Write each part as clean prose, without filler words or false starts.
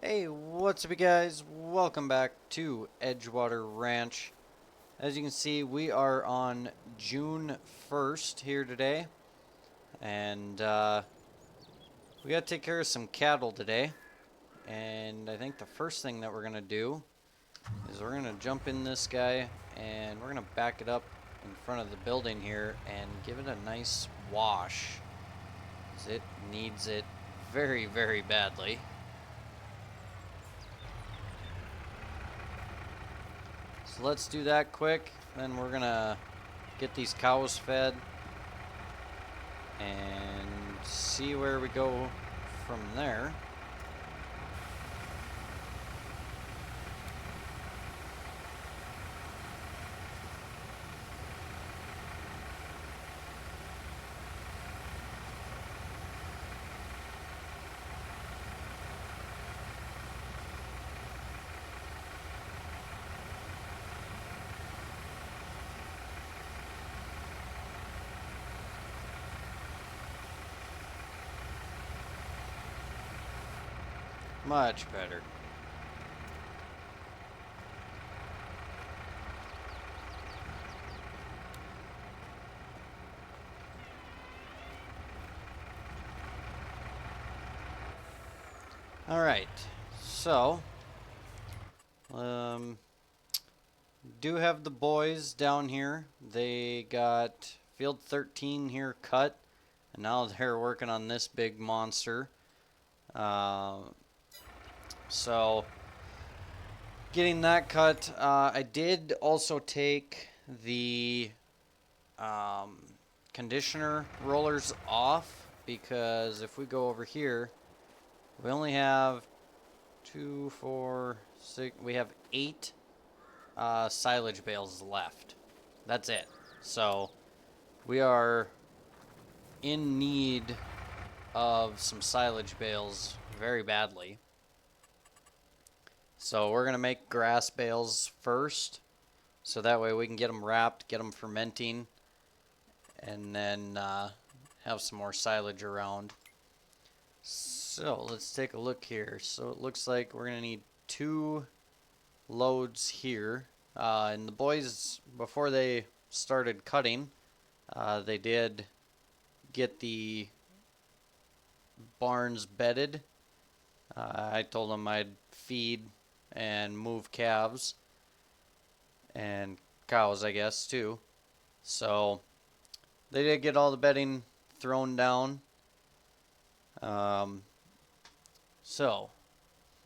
Hey, what's up you guys? Welcome back to Edgewater Ranch. As you can see, we are on June 1st here today. And we gotta take care of some cattle today. And I think the first thing that we're gonna do is we're gonna jump in this guy and we're gonna back it up in front of the building here and give it a nice wash. 'Cause it needs it very, very badly. So let's do that quick, then we're gonna get these cows fed and see where we go from there. Much better. Alright, so do have the boys down here. They got field 13 here cut, and now they're working on this big monster. So getting that cut. I did also take the conditioner rollers off, because if we go over here, we only have 2, 4, 6, we have 8 silage bales left. That's it. So we are in need of some silage bales very badly. So we're gonna make grass bales first, so that way we can get them wrapped, get them fermenting, and then have some more silage around. So let's take a look here. So it looks like we're gonna need 2 loads here. And the boys, before they started cutting, they did get the barns bedded. I told them I'd feed and move calves and cows, I guess, too. So they did get all the bedding thrown down. So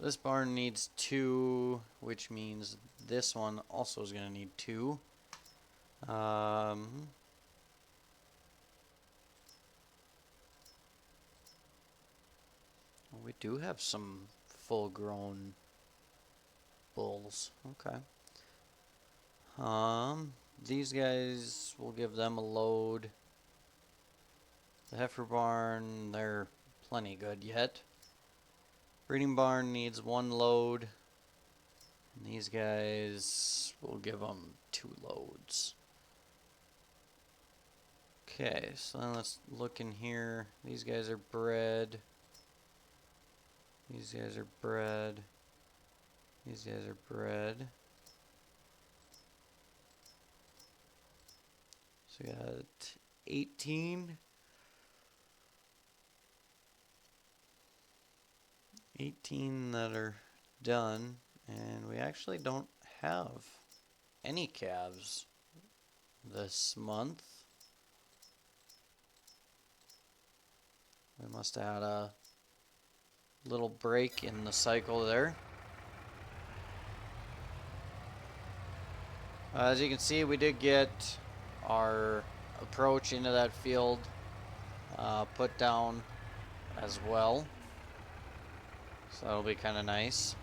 this barn needs 2, which means this one also is going to need 2. We do have some full-grown bulls. Okay. These guys, we'll give them a load. The heifer barn, they're plenty good yet. Breeding barn needs 1 load. And these guys, we'll give them 2 loads. Okay, so then let's look in here. These guys are bred. These guys are bred. These guys are bred. So we got 18. 18 that are done, and we actually don't have any calves this month. We must have had a little break in the cycle there. As you can see, we did get our approach into that field put down as well. So that'll be kind of nice.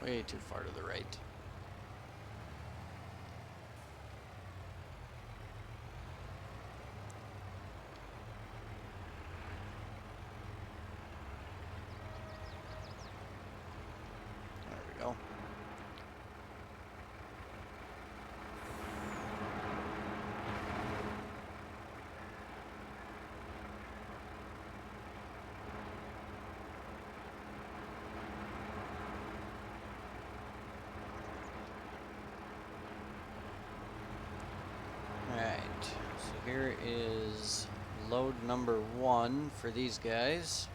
Way too far to the right. There we go. here is load number 1 for these guys.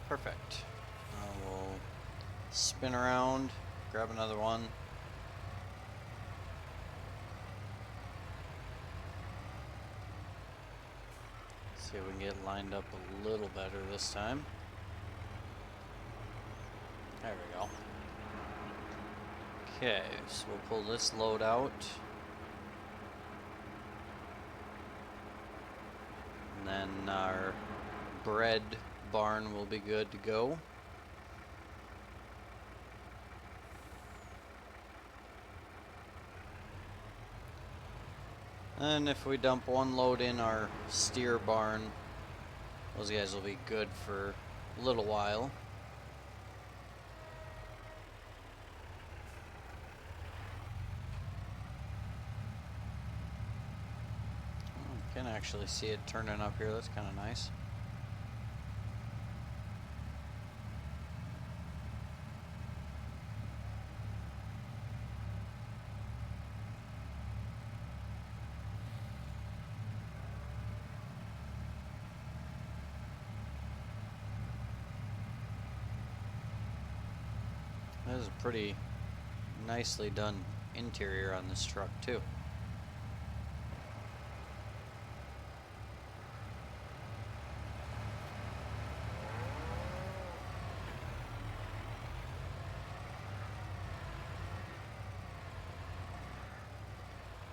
Perfect. We'll spin around, grab another one. See if we can get lined up a little better this time. There we go. Okay, so we'll pull this load out. And then our bread barn will be good to go. And if we dump one load in our steer barn, those guys will be good for a little while. You can actually see it turning up here. That's kind of nice. That is a pretty nicely done interior on this truck too.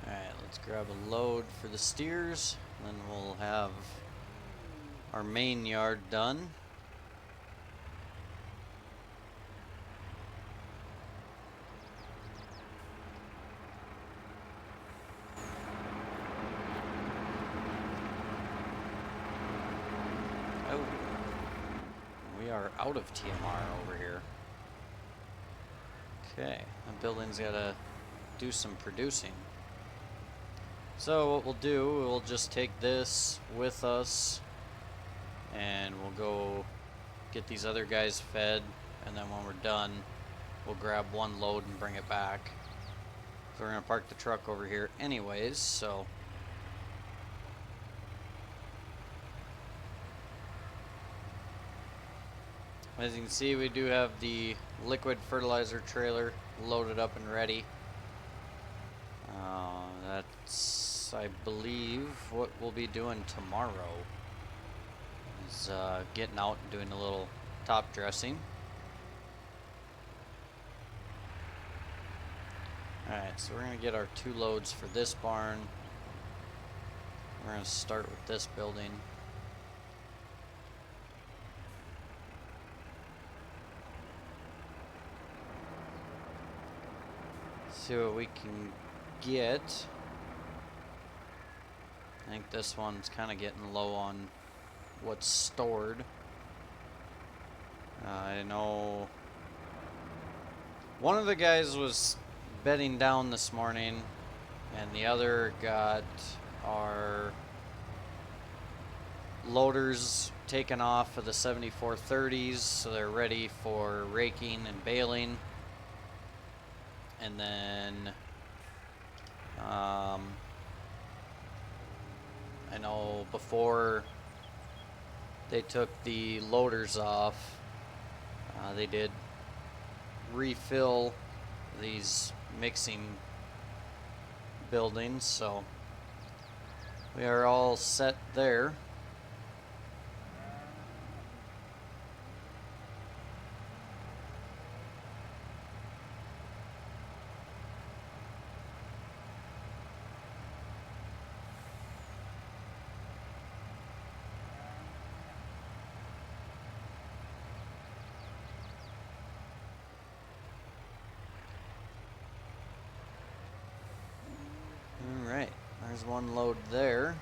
Alright, let's grab a load for the steers, then we'll have our main yard done. Oh, we are out of TMR over here. Okay, the building's gotta do some producing. So what we'll do, we'll just take this with us and we'll go get these other guys fed, and then when we're done, we'll grab one load and bring it back. So we're gonna park the truck over here anyways, so as you can see, we do have the liquid fertilizer trailer loaded up and ready. That's, I believe, what we'll be doing tomorrow, is getting out and doing a little top dressing. Alright, so we're going to get our 2 loads for this barn. We're going to start with this building. See what we can get. I think this one's kind of getting low on what's stored. I know one of the guys was bedding down this morning, and the other got our loaders taken off of the 7430s, so they're ready for raking and baling. And then I know before they took the loaders off, they did refill these mixing buildings, so we are all set there. There's one load there.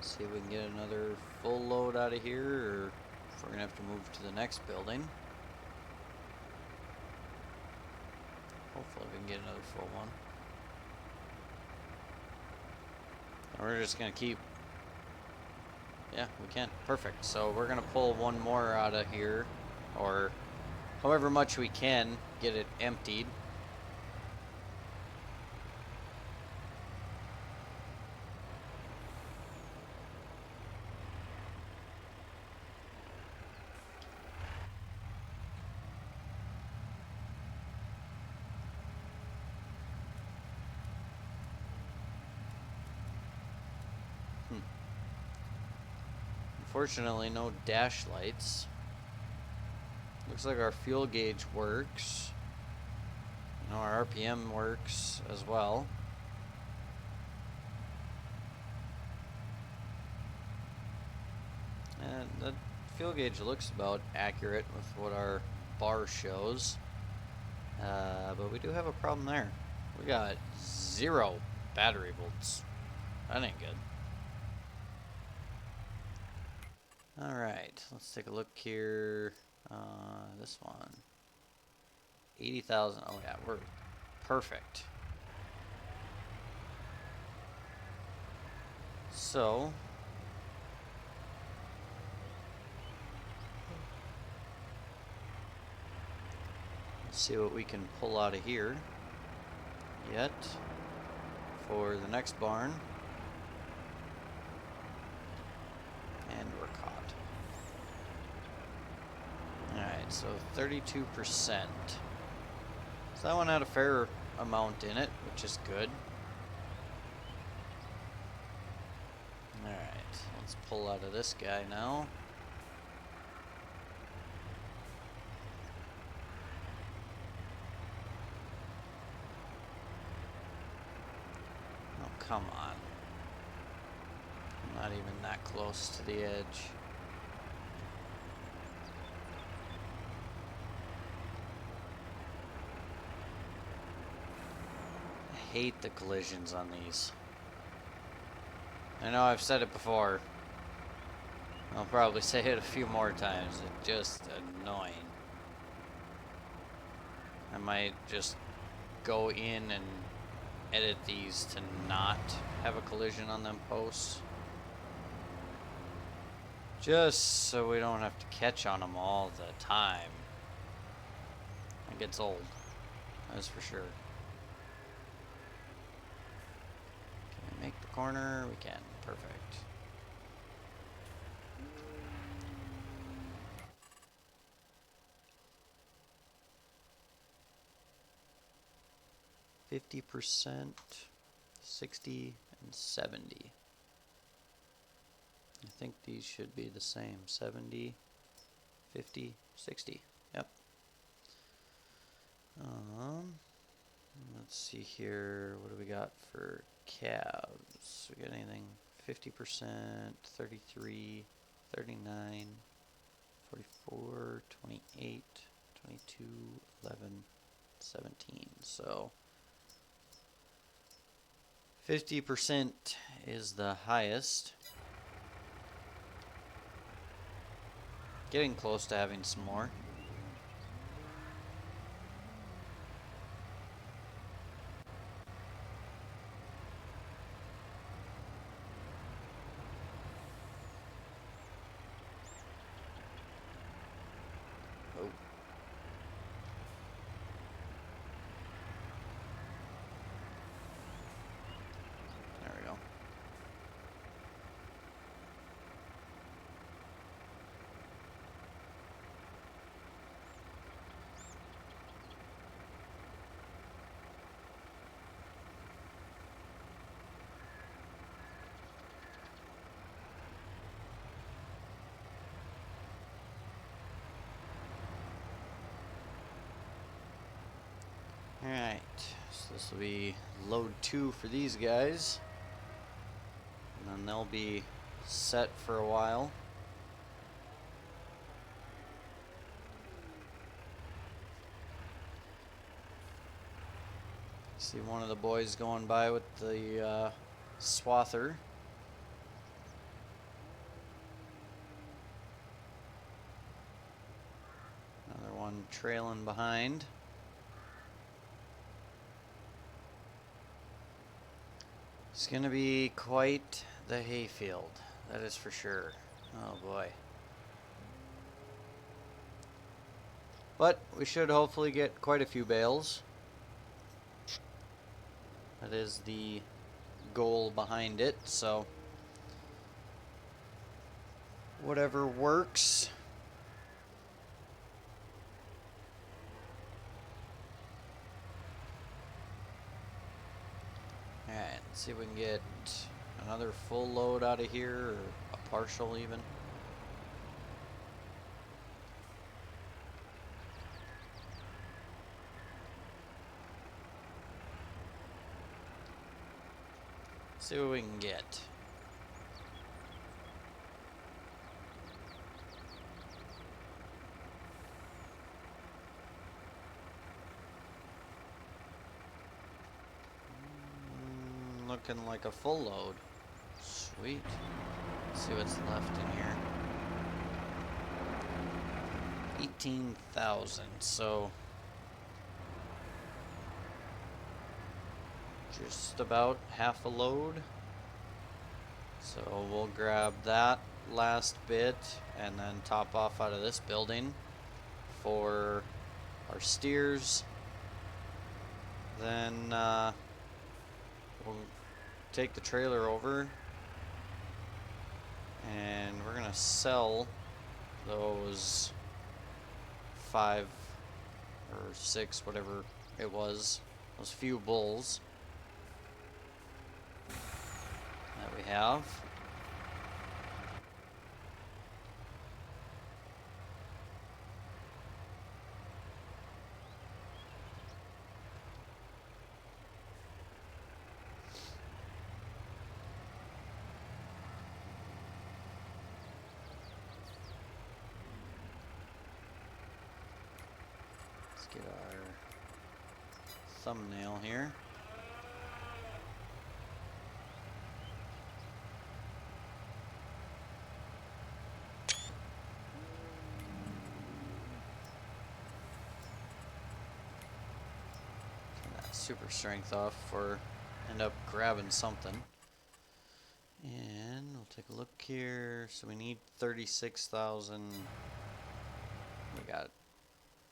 See if we can get another full load out of here, or if we're gonna have to move to the next building. Hopefully we can get another full one. And we're just gonna keep... Yeah, we can. Perfect. So we're gonna pull one more out of here, or however much we can, get it emptied. Unfortunately, no dash lights. Looks like our fuel gauge works. You know, our RPM works as well. And the fuel gauge looks about accurate with what our bar shows. But we do have a problem there. We got 0 battery volts. That ain't good. Alright, let's take a look here. This one. 80,000. Oh yeah, we're perfect. So, let's see what we can pull out of here yet for the next barn. And we're caught. Alright, so 32%. So that one had a fair amount in it, which is good. Alright, let's pull out of this guy now. Oh, come on. I'm not even that close to the edge. I hate the collisions on these. I know I've said it before. I'll probably say it a few more times. It's just annoying. I might just go in and edit these to not have a collision on them posts. Just so we don't have to catch on them all the time. It gets old. That's for sure. Can we make the corner? We can. Perfect. %, 60, and 70. I think these should be the same. 70, 50, 60. Yep. Let's see here. What do we got for calves? We got anything? 50%, 33, 39, 44, 28, 22, 11, 17. So 50% is the highest. Getting close to having some more. Oh. There we go. Alright, so this will be load 2 for these guys. And then they'll be set for a while. See one of the boys going by with the swather. Another one trailing behind. It's going to be quite the hayfield, that is for sure. Oh boy. But we should hopefully get quite a few bales. That is the goal behind it, so whatever works. Alright, let's see if we can get another full load out of here, or a partial even. See what we can get. Looking like a full load. Sweet. Let's see what's left in here. 18,000, so just about half a load. So we'll grab that last bit and then top off out of this building for our steers. Then we'll take the trailer over and we're gonna sell those 5 or 6, whatever it was, those few bulls that we have. Let's get our thumbnail here. Super strength off for end up grabbing something. And we'll take a look here. So we need 36,000. We got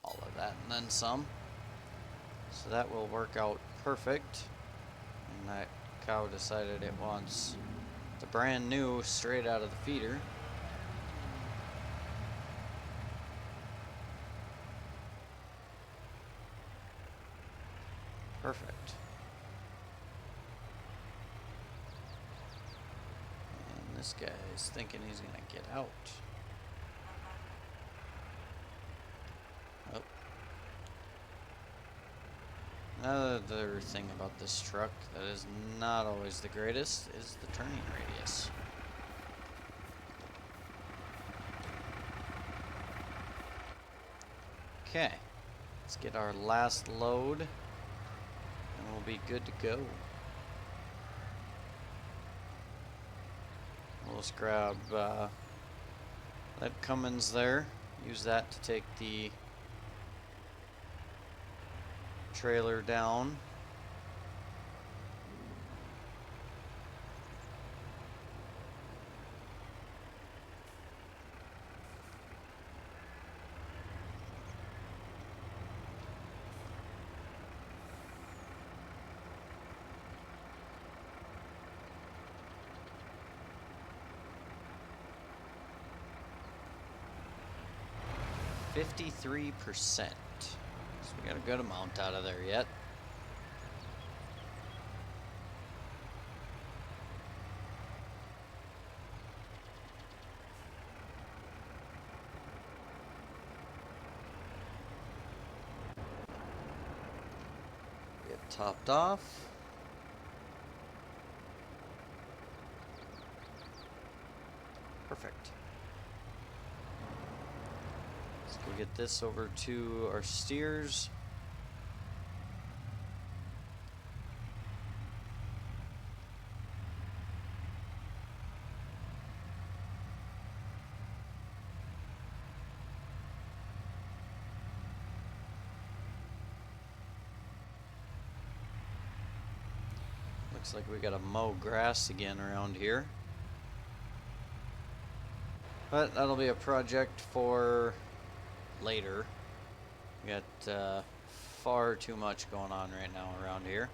all of that and then some. So that will work out perfect. And that cow decided it wants the brand new straight out of the feeder. Perfect. And this guy is thinking he's gonna get out. Oh. Another thing about this truck that is not always the greatest is the turning radius. Okay, let's get our last load. And we'll be good to go. We'll just grab that Cummins there. Use that to take the trailer down. .53%. So we got a good amount out of there yet. Get topped off. Perfect. We'll get this over to our steers. Looks like we gotta mow grass again around here. But that'll be a project for later. We got far too much going on right now around here.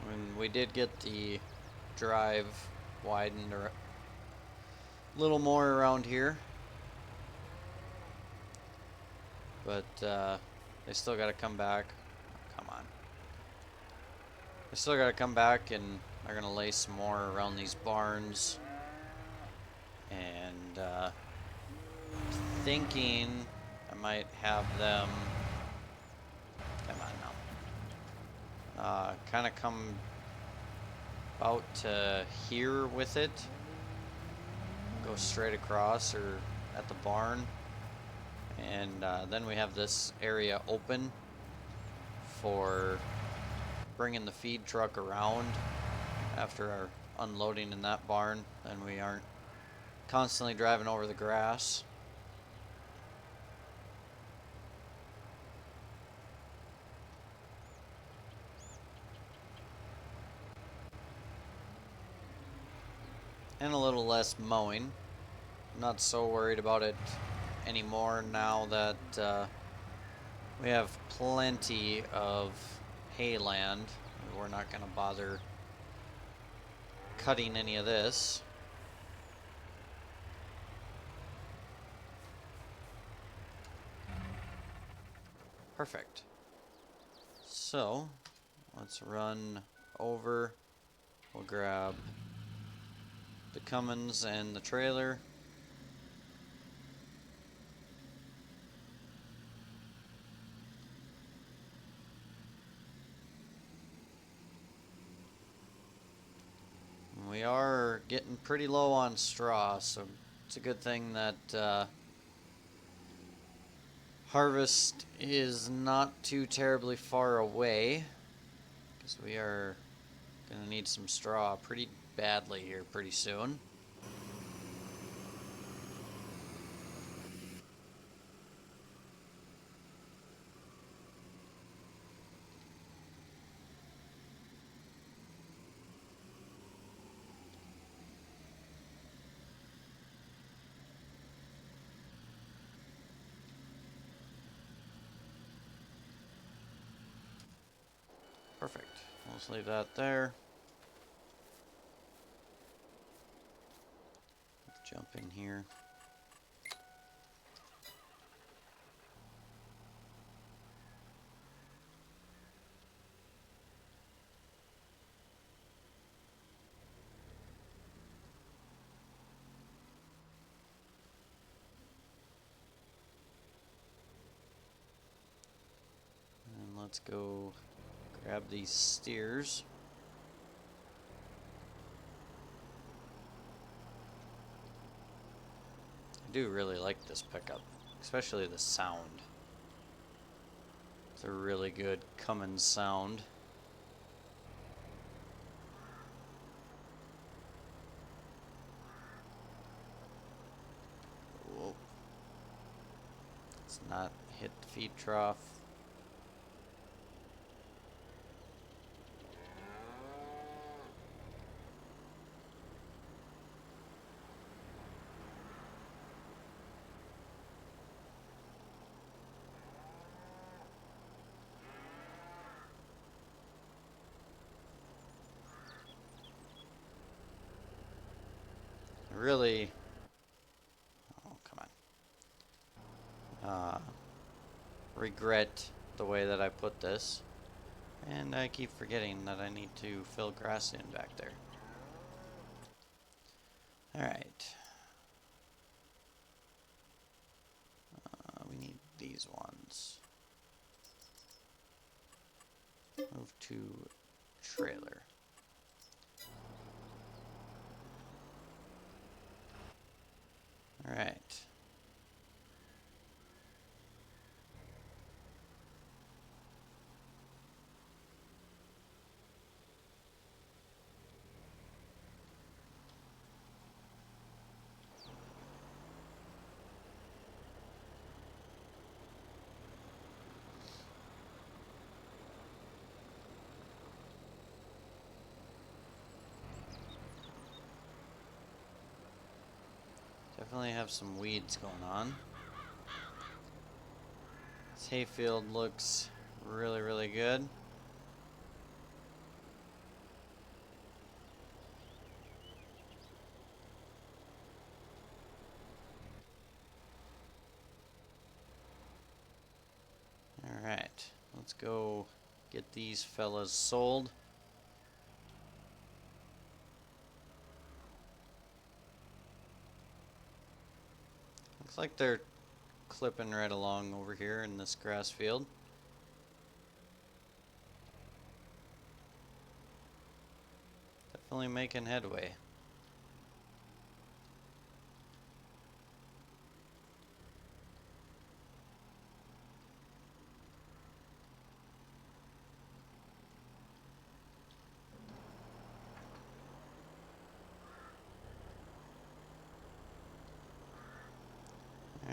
When we did get the drive widened a little more around here, but they still got to come back. Come on. They still got to come back, and they're going to lay some more around these barns. And thinking I might have them, come on now, kind of come out to here with it, go straight across or at the barn, and then we have this area open for bringing the feed truck around after our unloading in that barn. Then we aren't constantly driving over the grass. And a little less mowing. Not so worried about it anymore now that we have plenty of hay land. We're not going to bother cutting any of this. Perfect. So let's run over. We'll grab the Cummins and the trailer. We are getting pretty low on straw, so it's a good thing that harvest is not too terribly far away, because we are going to need some straw pretty badly here pretty soon. Perfect. Let's leave that there. Jump in here. And let's go grab these steers. I do really like this pickup, especially the sound. It's a really good Cummins sound. Whoa. Let's not hit the feed trough. Really, oh come on, regret the way that I put this, and I keep forgetting that I need to fill grass in back there. Alright, we need these ones. Move to trailer. All right. Definitely have some weeds going on. This hayfield looks really, really good. Alright, let's go get these fellas sold. Looks like they're clipping right along over here in this grass field. Definitely making headway.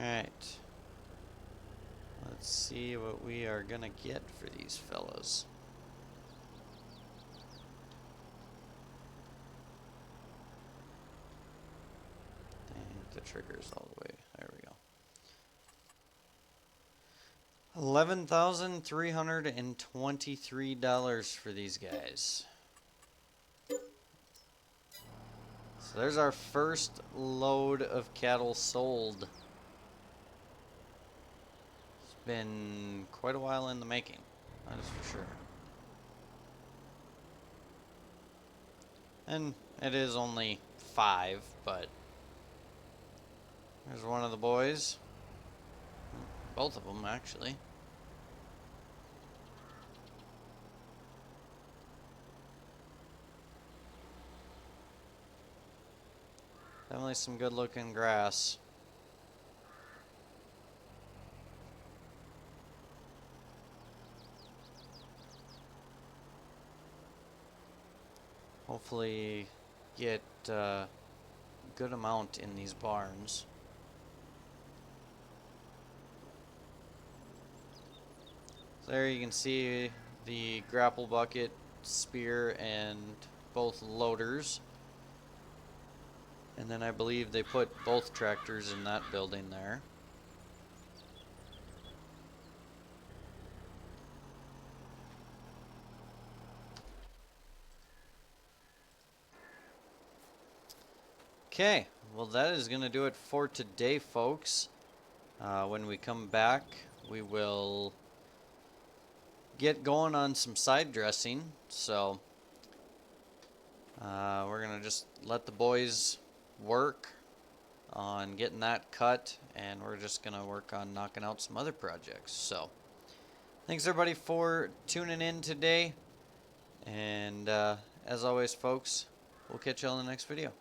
Alright. Let's see what we are gonna get for these fellas. Dang, the trigger's all the way. There we go. $11,323 for these guys. So there's our first load of cattle sold. It's been quite a while in the making, that is for sure. And it is only 5, but there's one of the boys. Both of them, actually. Definitely some good looking grass. Hopefully get a good amount in these barns. So there you can see the grapple bucket, spear, and both loaders. And then I believe they put both tractors in that building there. Okay, well that is going to do it for today, folks. When we come back, we will get going on some side dressing. So we're going to just let the boys work on getting that cut, and we're just going to work on knocking out some other projects. So thanks everybody for tuning in today, and as always, folks, we'll catch you on the next video.